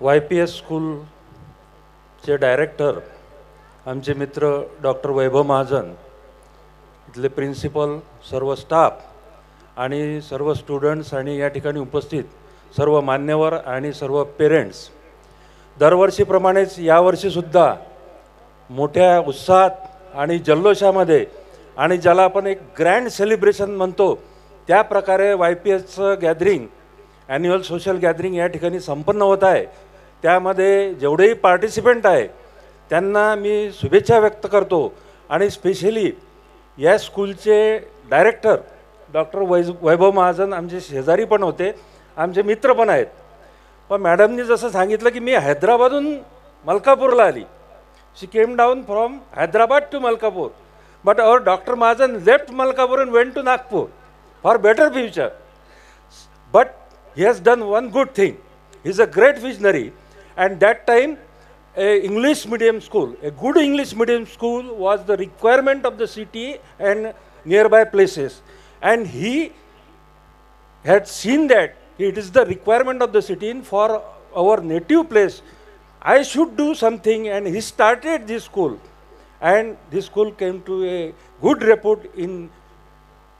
YPS स्कूलचे director आमचे मित्र doctor वैभव महाजन, इथले principal, सर्व staff आणि सर्व स्टुडंट्स आणि या ठिकाणी उपस्थित सर्व मान्यवर आणि सर्व पेरेंट्स, दरवर्षीप्रमाणेच यावर्षीसुद्धा मोठ्या उत्साहात आणि जल्लोषामध्ये आणि ज्याला आपण एक ग्रँड सेलिब्रेशन म्हणतो त्या प्रकारे YPSचं गॅदरिंग, ॲन्युअल सोशल गॅदरिंग या ठिकाणी संपन्न होत आहे. त्यामध्ये जेवढेही पार्टिसिपेंट आहे त्यांना मी शुभेच्छा व्यक्त करतो आणि स्पेशली या स्कूलचे डायरेक्टर डॉक्टर वैभव महाजन आमचे शेजारी पण होते, आमचे मित्र पण आहेत. पण मॅडमनी जसं सांगितलं की मी हैदराबादहून मलकापूरला आली. She came down from Hyderabad to Malkapur, but our doctor Mahajan left Malkapur and went to Nagpur for better future. But he has done one good thing. He is a great visionary, and that time a English medium school, a good English medium school was the requirement of the city and nearby places, and he had seen that it is the requirement of the city for our native place. I should do something, and he started this school, and this school came to a good repute in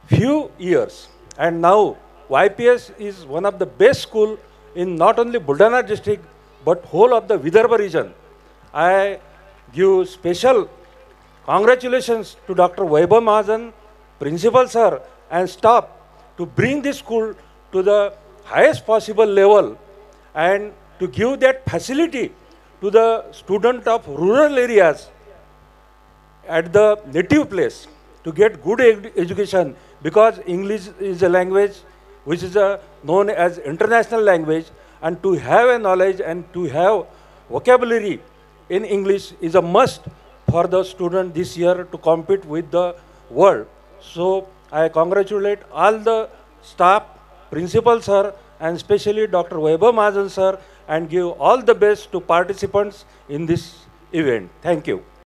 few years, and now YPS is one of the best school in not only Buldana district but whole of the Vidarbha region. I give special congratulations to Dr. Vaibhav Mahajan, principal sir and staff to bring this school to the highest possible level and to give that facility to the student of rural areas at the native place to get good education, because English is a language which is known as international language, and to have a knowledge and to have vocabulary in English is a must for the student this year to compete with the world. So I congratulate all the staff, principal sir, and especially Dr. Vaibhav Mahajan sir, and give all the best to participants in this event. Thank you.